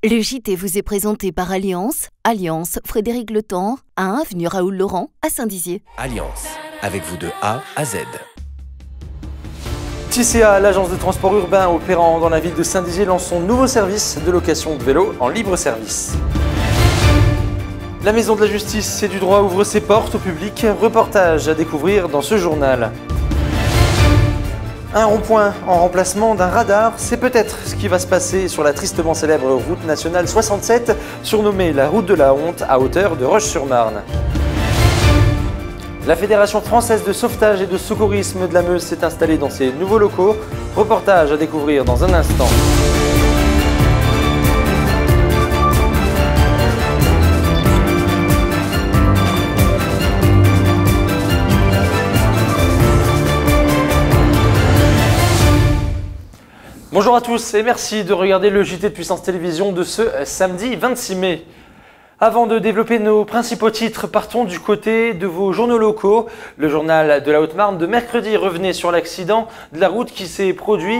Le JT vous est présenté par Alliance. Alliance, Frédéric Le Temps, à 1 avenue Raoul Laurent, à Saint-Dizier. Alliance, avec vous de A à Z. TCA, l'agence de transport urbain opérant dans la ville de Saint-Dizier, lance son nouveau service de location de vélos en libre service. La Maison de la Justice et du Droit ouvre ses portes au public. Reportage à découvrir dans ce journal. Un rond-point en remplacement d'un radar, c'est peut-être ce qui va se passer sur la tristement célèbre route nationale 67, surnommée la route de la honte, à hauteur de Roche-sur-Marne. La Fédération française de sauvetage et de secourisme de la Meuse s'est installée dans ses nouveaux locaux. Reportage à découvrir dans un instant. Bonjour à tous et merci de regarder le JT de Puissance Télévision de ce samedi 26 mai. Avant de développer nos principaux titres, partons du côté de vos journaux locaux. Le journal de la Haute-Marne de mercredi revenait sur l'accident de la route qui s'est produit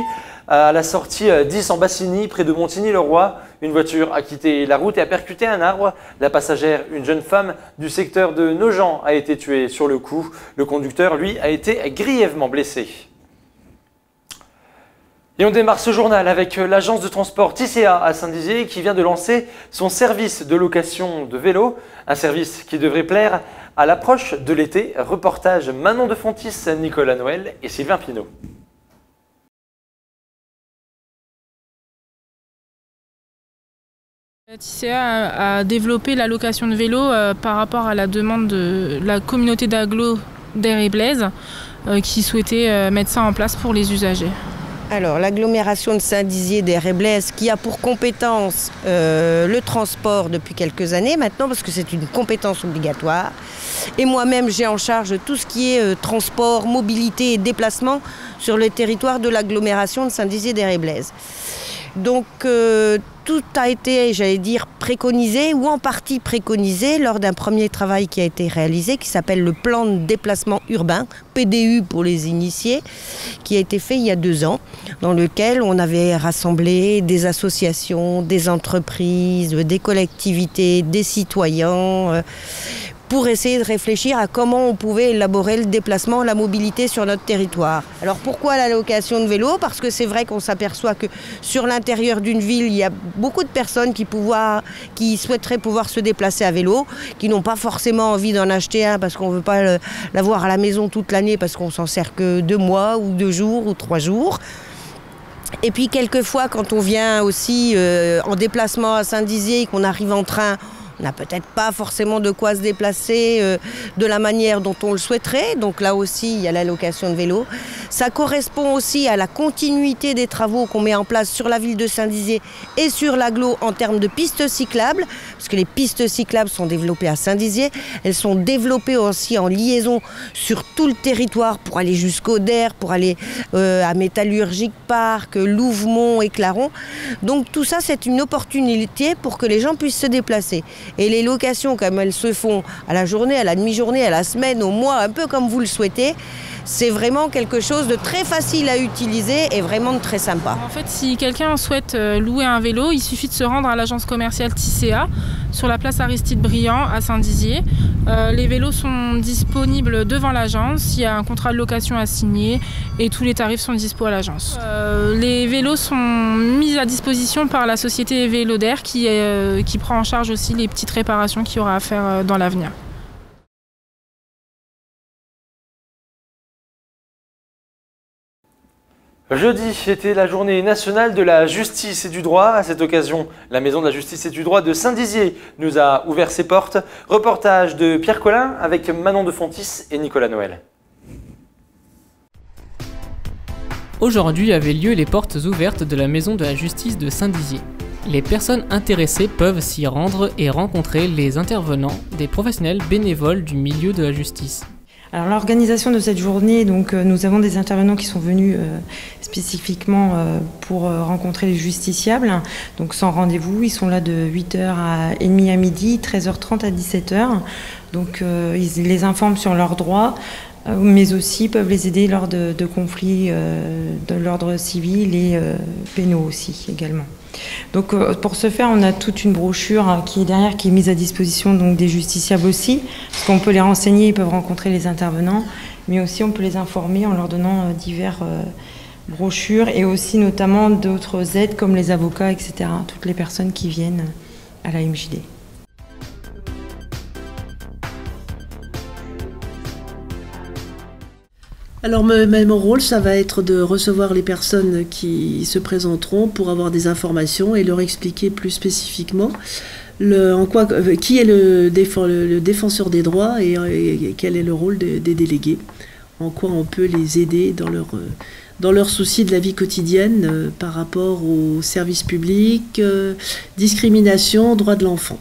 à la sortie 10 en Bassigny, près de Montigny-le-Roi. Une voiture a quitté la route et a percuté un arbre. La passagère, une jeune femme du secteur de Nogent, a été tuée sur le coup. Le conducteur, lui, a été grièvement blessé. Et on démarre ce journal avec l'agence de transport TCA à Saint-Dizier qui vient de lancer son service de location de vélos. Un service qui devrait plaire à l'approche de l'été. Reportage Manon de Fontis, Nicolas Noël et Sylvain Pinault. TCA a développé la location de vélos par rapport à la demande de la communauté d'agglo d'Air et Blaise qui souhaitait mettre ça en place pour les usagers. Alors, l'agglomération de Saint-Dizier d'Air et Blaise qui a pour compétence le transport depuis quelques années maintenant, parce que c'est une compétence obligatoire. Et moi-même, j'ai en charge tout ce qui est transport, mobilité et déplacement sur le territoire de l'agglomération de Saint-Dizier d'Air et Blaise. Donc, tout a été, j'allais dire, préconisé ou en partie préconisé lors d'un premier travail qui a été réalisé, qui s'appelle le plan de déplacement urbain, PDU pour les initiés, qui a été fait il y a 2 ans, dans lequel on avait rassemblé des associations, des entreprises, des collectivités, des citoyens, pour essayer de réfléchir à comment on pouvait élaborer le déplacement, la mobilité sur notre territoire. Alors pourquoi la location de vélo? Parce que c'est vrai qu'on s'aperçoit que sur l'intérieur d'une ville, il y a beaucoup de personnes qui souhaiteraient pouvoir se déplacer à vélo, qui n'ont pas forcément envie d'en acheter un parce qu'on ne veut pas l'avoir à la maison toute l'année parce qu'on s'en sert que 2 mois ou 2 jours ou 3 jours. Et puis quelquefois quand on vient aussi en déplacement à Saint-Dizier et qu'on arrive en train, on n'a peut-être pas forcément de quoi se déplacer de la manière dont on le souhaiterait. Donc là aussi, il y a la location de vélo. Ça correspond aussi à la continuité des travaux qu'on met en place sur la ville de Saint-Dizier et sur l'agglo en termes de pistes cyclables. Parce que les pistes cyclables sont développées à Saint-Dizier. Elles sont développées aussi en liaison sur tout le territoire pour aller jusqu'au Der, pour aller à Métallurgique Park, Louvemont et Claron. Donc tout ça, c'est une opportunité pour que les gens puissent se déplacer. Et les locations, comme elles se font à la journée, à la demi-journée, à la semaine, au mois, un peu comme vous le souhaitez, c'est vraiment quelque chose de très facile à utiliser et vraiment de très sympa. En fait, si quelqu'un souhaite louer un vélo, il suffit de se rendre à l'agence commerciale TCA sur la place Aristide Briand à Saint-Dizier. Les vélos sont disponibles devant l'agence, il y a un contrat de location à signer et tous les tarifs sont dispo à l'agence. Les vélos sont mis à disposition par la société Vélodaire qui prend en charge aussi les petites réparations qu'il y aura à faire dans l'avenir. Jeudi était la journée nationale de la justice et du droit. À cette occasion, la Maison de la justice et du droit de Saint-Dizier nous a ouvert ses portes. Reportage de Pierre Collin avec Manon de Fontis et Nicolas Noël. Aujourd'hui avaient lieu les portes ouvertes de la Maison de la justice de Saint-Dizier. Les personnes intéressées peuvent s'y rendre et rencontrer les intervenants, des professionnels bénévoles du milieu de la justice. Alors l'organisation de cette journée, donc nous avons des intervenants qui sont venus spécifiquement pour rencontrer les justiciables, donc sans rendez-vous. Ils sont là de 8h30 à midi, 13h30 à 17h. Donc ils les informent sur leurs droits, mais aussi peuvent les aider lors de conflits de l'ordre civil et pénaux aussi également. Donc pour ce faire, on a toute une brochure qui est derrière, qui est mise à disposition donc, des justiciables aussi, parce qu'on peut les renseigner, ils peuvent rencontrer les intervenants, mais aussi on peut les informer en leur donnant divers brochures et aussi notamment d'autres aides comme les avocats, etc., toutes les personnes qui viennent à la MJD. Alors mon rôle, ça va être de recevoir les personnes qui se présenteront pour avoir des informations et leur expliquer plus spécifiquement qui est le défenseur des droits et quel est le rôle des délégués, en quoi on peut les aider dans leur souci de la vie quotidienne par rapport aux services publics, discrimination, droits de l'enfant.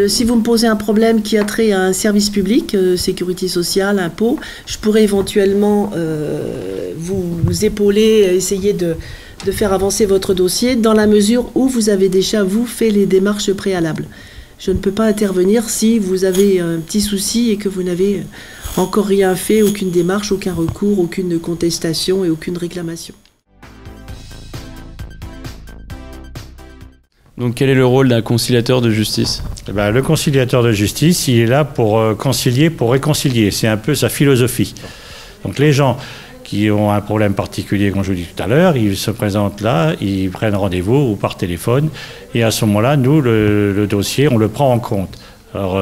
Si vous me posez un problème qui a trait à un service public, sécurité sociale, impôts, je pourrais éventuellement vous épauler, essayer de faire avancer votre dossier dans la mesure où vous avez déjà, vous, fait les démarches préalables. Je ne peux pas intervenir si vous avez un petit souci et que vous n'avez encore rien fait, aucune démarche, aucun recours, aucune contestation et aucune réclamation. Donc quel est le rôle d'un conciliateur de justice ? Le conciliateur de justice, il est là pour concilier, pour réconcilier. C'est un peu sa philosophie. Donc les gens qui ont un problème particulier, comme je vous dis tout à l'heure, ils se présentent là, ils prennent rendez-vous ou par téléphone, et à ce moment-là, nous, le dossier, on le prend en compte. Alors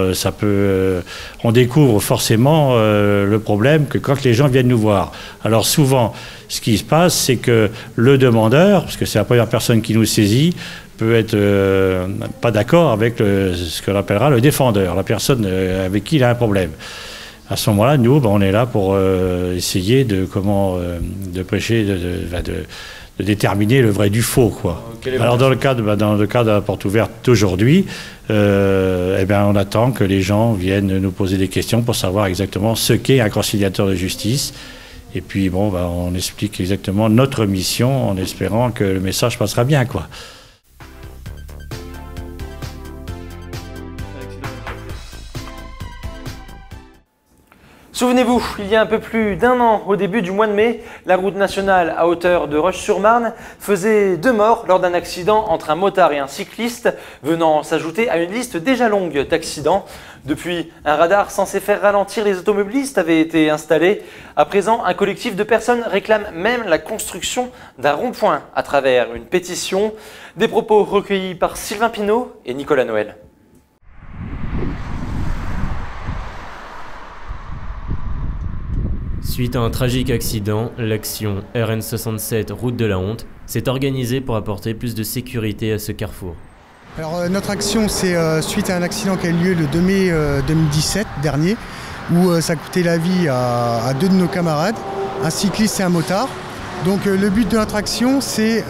on découvre forcément le problème que quand les gens viennent nous voir. Alors souvent, ce qui se passe, c'est que le demandeur, parce que c'est la première personne qui nous saisit, peut être pas d'accord avec ce qu'on appellera le défendeur, la personne avec qui il a un problème. À ce moment-là, nous, on est là pour essayer de prêcher, de déterminer le vrai du faux, quoi. Alors dans le cadre de la porte ouverte d'aujourd'hui, on attend que les gens viennent nous poser des questions pour savoir exactement ce qu'est un conciliateur de justice. Et puis on explique exactement notre mission en espérant que le message passera bien, quoi. Souvenez-vous, il y a un peu plus d'un an, au début du mois de mai, la route nationale à hauteur de Roche-sur-Marne faisait 2 morts lors d'un accident entre un motard et un cycliste, venant s'ajouter à une liste déjà longue d'accidents. Depuis, un radar censé faire ralentir les automobilistes avait été installé. À présent, un collectif de personnes réclame même la construction d'un rond-point à travers une pétition. Des propos recueillis par Sylvain Pinault et Nicolas Noël. Suite à un tragique accident, l'action RN67 Route de la Honte s'est organisée pour apporter plus de sécurité à ce carrefour. Alors notre action, c'est suite à un accident qui a eu lieu le 2 mai 2017 dernier, où ça a coûté la vie à 2 de nos camarades, un cycliste et un motard. Donc le but de notre action, c'est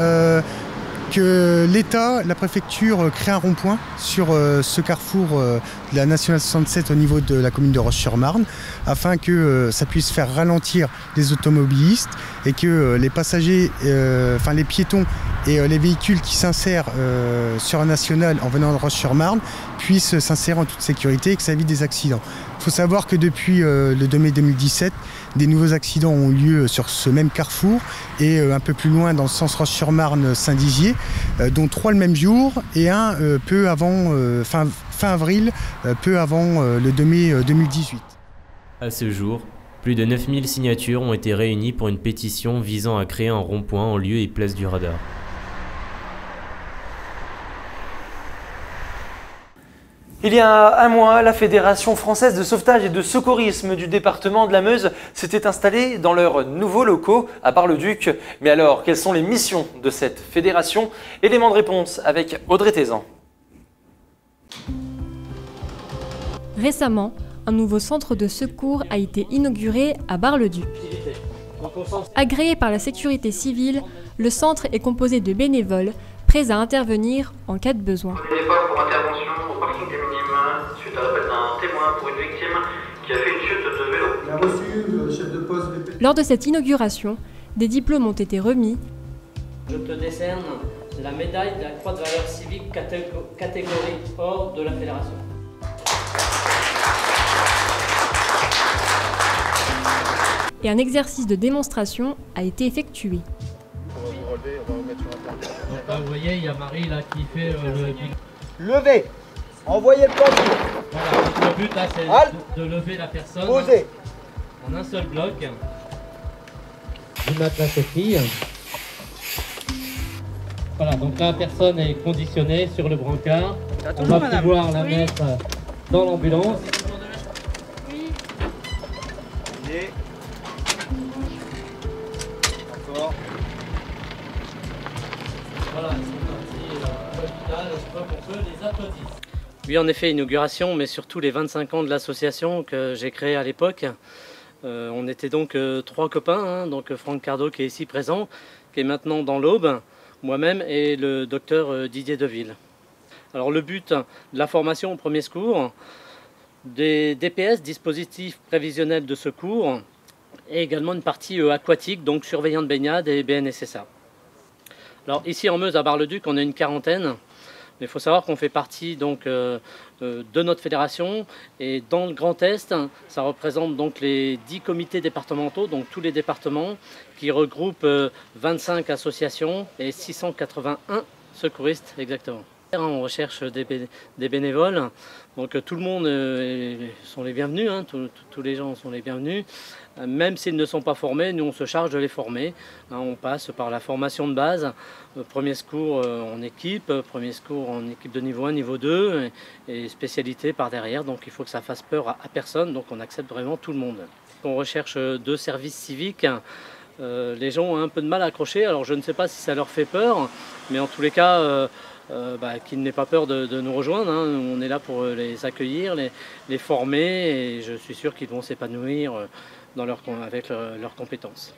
que l'État, la préfecture, crée un rond-point sur ce carrefour de la Nationale 67 au niveau de la commune de Roche-sur-Marne, afin que ça puisse faire ralentir les automobilistes et que les passagers, les piétons et les véhicules qui s'insèrent sur la Nationale en venant de Roche-sur-Marne puissent s'insérer en toute sécurité et que ça évite des accidents. Il faut savoir que depuis le 2 mai 2017, des nouveaux accidents ont lieu sur ce même carrefour et un peu plus loin dans le sens Roche-sur-Marne-Saint-Dizier, dont 3 le même jour et un peu avant, fin avril, peu avant le 2 mai 2018. À ce jour, plus de 9000 signatures ont été réunies pour une pétition visant à créer un rond-point en lieu et place du radar. Il y a un mois, la Fédération française de sauvetage et de secourisme du département de la Meuse s'était installée dans leurs nouveaux locaux à Bar-le-Duc. Mais alors, quelles sont les missions de cette fédération? Élément de réponse avec Audrey Tézan. Récemment, un nouveau centre de secours a été inauguré à Bar-le-Duc. Agréé par la sécurité civile, le centre est composé de bénévoles prêts à intervenir en cas de besoin. Pour intervention au parking des Minimes suite à l'appel d'un témoin pour une victime qui a fait une chute de vélo. Il a reçu le chef de poste BP. Lors de cette inauguration, des diplômes ont été remis. Je te décerne la médaille de la Croix de valeur civique catégorie or de la Fédération. Et un exercice de démonstration a été effectué. vous voyez, il y a Marie là qui fait le... Levez. Envoyez le plancher. Voilà, donc le but là c'est de lever la personne. Posez. En un seul bloc. Du matelas Sophie. Voilà, donc la personne est conditionnée sur le brancard. On va pouvoir la mettre dans l'ambulance. Oui. Encore. Voilà, c'est parti. L'hôpital, je veux qu'on peut les applaudir. Oui, en effet, inauguration, mais surtout les 25 ans de l'association que j'ai créée à l'époque. On était donc 3 copains, hein, donc Franck Cardot qui est ici présent, qui est maintenant dans l'Aube, moi-même et le docteur Didier Deville. Alors le but de la formation au premier secours, des DPS, dispositifs prévisionnels de secours, et également une partie aquatique, donc surveillant de baignade et BNSSA. Alors ici en Meuse, à Bar-le-Duc, on a une quarantaine. Mais il faut savoir qu'on fait partie donc, de notre fédération et dans le Grand Est, ça représente donc les 10 comités départementaux, donc tous les départements, qui regroupent 25 associations et 681 secouristes exactement. On recherche des bénévoles, donc tout le monde sont les bienvenus, hein, tous les gens sont les bienvenus. Même s'ils ne sont pas formés, nous on se charge de les former. On passe par la formation de base, premier secours en équipe, premier secours en équipe de niveau 1, niveau 2 et spécialité par derrière. Donc il faut que ça fasse peur à personne, donc on accepte vraiment tout le monde. On recherche 2 services civiques. Les gens ont un peu de mal à accrocher, alors je ne sais pas si ça leur fait peur, mais en tous les cas, qu'ils n'aient pas peur de nous rejoindre. Hein. On est là pour les accueillir, les former et je suis sûr qu'ils vont s'épanouir avec leurs compétences.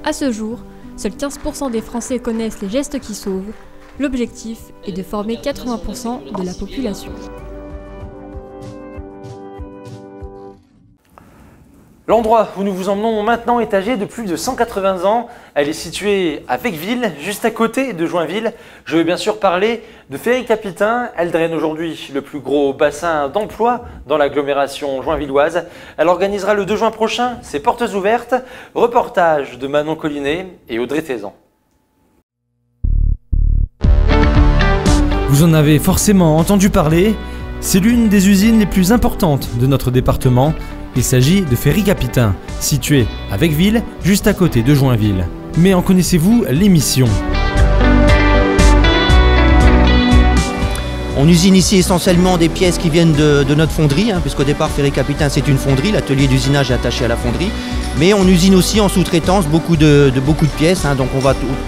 À ce jour, seuls 15% des Français connaissent les gestes qui sauvent. L'objectif est de former 80% de la population. L'endroit où nous vous emmenons maintenant est âgé de plus de 180 ans. Elle est située à Vecqueville, juste à côté de Joinville. Je veux bien sûr parler de Ferry-Capitain. Elle draine aujourd'hui le plus gros bassin d'emploi dans l'agglomération joinvilloise. Elle organisera le 2 juin prochain ses portes ouvertes. Reportage de Manon Collinet et Audrey Tézan. Vous en avez forcément entendu parler. C'est l'une des usines les plus importantes de notre département. Il s'agit de Ferry-Capitain, situé à Vecqueville, juste à côté de Joinville. Mais en connaissez-vous l'émission ? On usine ici essentiellement des pièces qui viennent de notre fonderie, puisqu'au départ Ferry-Capitain c'est une fonderie, l'atelier d'usinage est attaché à la fonderie. Mais on usine aussi en sous-traitance beaucoup de pièces, donc on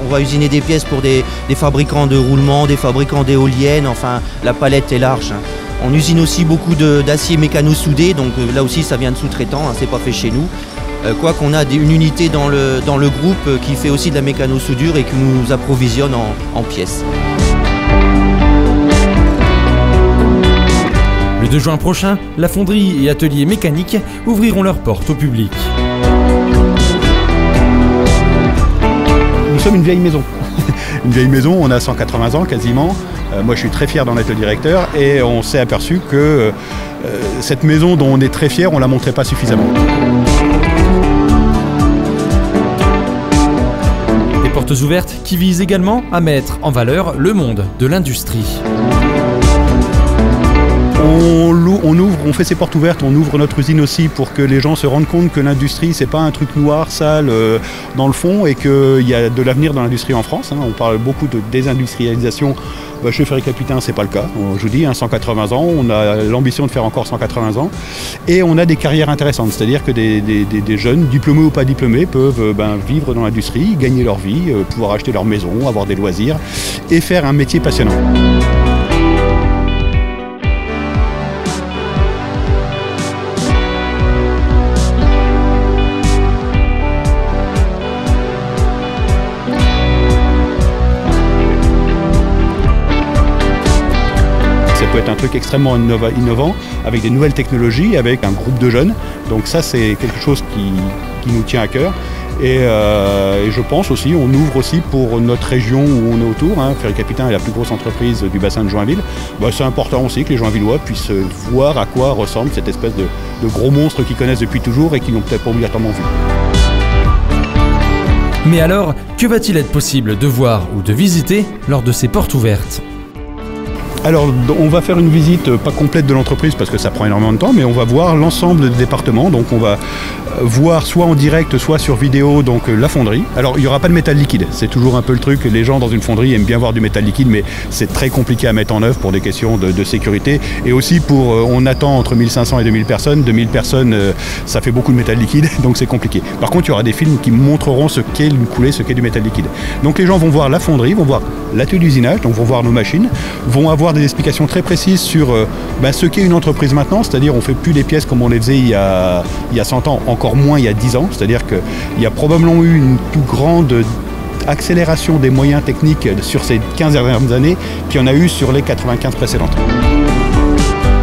va usiner des pièces pour des fabricants de roulements, des fabricants d'éoliennes, enfin la palette est large. On usine aussi beaucoup d'acier mécano-soudé, donc là aussi ça vient de sous-traitants, c'est pas fait chez nous. Quoi qu'on a une unité dans le groupe qui fait aussi de la mécano-soudure et qui nous approvisionne en pièces. Le 2 juin prochain, la fonderie et atelier mécanique ouvriront leurs portes au public. Nous sommes une vieille maison. Une vieille maison, on a 180 ans quasiment. Moi je suis très fier d'en être le directeur et on s'est aperçu que cette maison dont on est très fier, on ne la montrait pas suffisamment. Des portes ouvertes qui visent également à mettre en valeur le monde de l'industrie. On fait ses portes ouvertes, on ouvre notre usine aussi pour que les gens se rendent compte que l'industrie c'est pas un truc noir, sale dans le fond et qu'il y a de l'avenir dans l'industrie en France. On parle beaucoup de désindustrialisation. Chez Ferry-Capitain c'est pas le cas. Je vous dis, 180 ans, on a l'ambition de faire encore 180 ans et on a des carrières intéressantes, c'est-à-dire que des jeunes, diplômés ou pas diplômés, peuvent vivre dans l'industrie, gagner leur vie, pouvoir acheter leur maison, avoir des loisirs et faire un métier passionnant. Peut être un truc extrêmement innovant, avec des nouvelles technologies, avec un groupe de jeunes. Donc ça, c'est quelque chose qui nous tient à cœur. Et je pense aussi, on ouvre aussi pour notre région où on est autour. Ferry-Capitain est la plus grosse entreprise du bassin de Joinville. C'est important aussi que les Joinvillois puissent voir à quoi ressemble cette espèce de gros monstre qu'ils connaissent depuis toujours et qu'ils n'ont peut-être pas obligatoirement vu. Mais alors, que va-t-il être possible de voir ou de visiter lors de ces portes ouvertes ? Alors, on va faire une visite pas complète de l'entreprise parce que ça prend énormément de temps, mais on va voir l'ensemble des départements. Donc, on va voir soit en direct, soit sur vidéo, donc la fonderie. Alors, il n'y aura pas de métal liquide. C'est toujours un peu le truc. Les gens dans une fonderie aiment bien voir du métal liquide, mais c'est très compliqué à mettre en œuvre pour des questions de sécurité. Et aussi on attend entre 1500 et 2000 personnes. 2000 personnes, ça fait beaucoup de métal liquide, donc c'est compliqué. Par contre, il y aura des films qui montreront ce qu'est une coulée, ce qu'est du métal liquide. Donc, les gens vont voir la fonderie, vont voir l'atelier d'usinage, donc vont voir nos machines, vont avoir des explications très précises sur ce qu'est une entreprise maintenant, c'est-à-dire on ne fait plus des pièces comme on les faisait il y a 100 ans, encore moins il y a 10 ans, c'est-à-dire qu'il y a probablement eu une plus grande accélération des moyens techniques sur ces 15 dernières années qu'il y en a eu sur les 95 précédentes.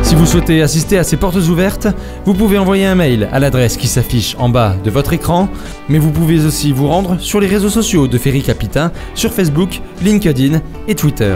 Si vous souhaitez assister à ces portes ouvertes, vous pouvez envoyer un mail à l'adresse qui s'affiche en bas de votre écran, mais vous pouvez aussi vous rendre sur les réseaux sociaux de Ferry Capitain, sur Facebook, LinkedIn et Twitter.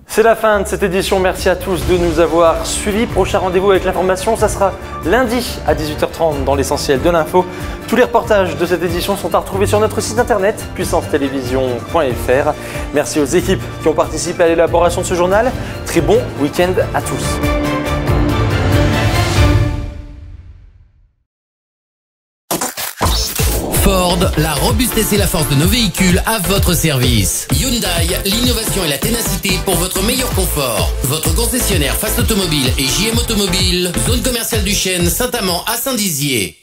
C'est la fin de cette édition, merci à tous de nous avoir suivis. Prochain rendez-vous avec l'information, ça sera lundi à 18h30 dans l'essentiel de l'info. Tous les reportages de cette édition sont à retrouver sur notre site internet puissancetélévision.fr. Merci aux équipes qui ont participé à l'élaboration de ce journal. Très bon week-end à tous. Ford, la robustesse et la force de nos véhicules à votre service. Hyundai, l'innovation et la ténacité pour votre meilleur confort. Votre concessionnaire Fast Automobile et JM Automobile, zone commerciale du Chêne, Saint-Amand à Saint-Dizier.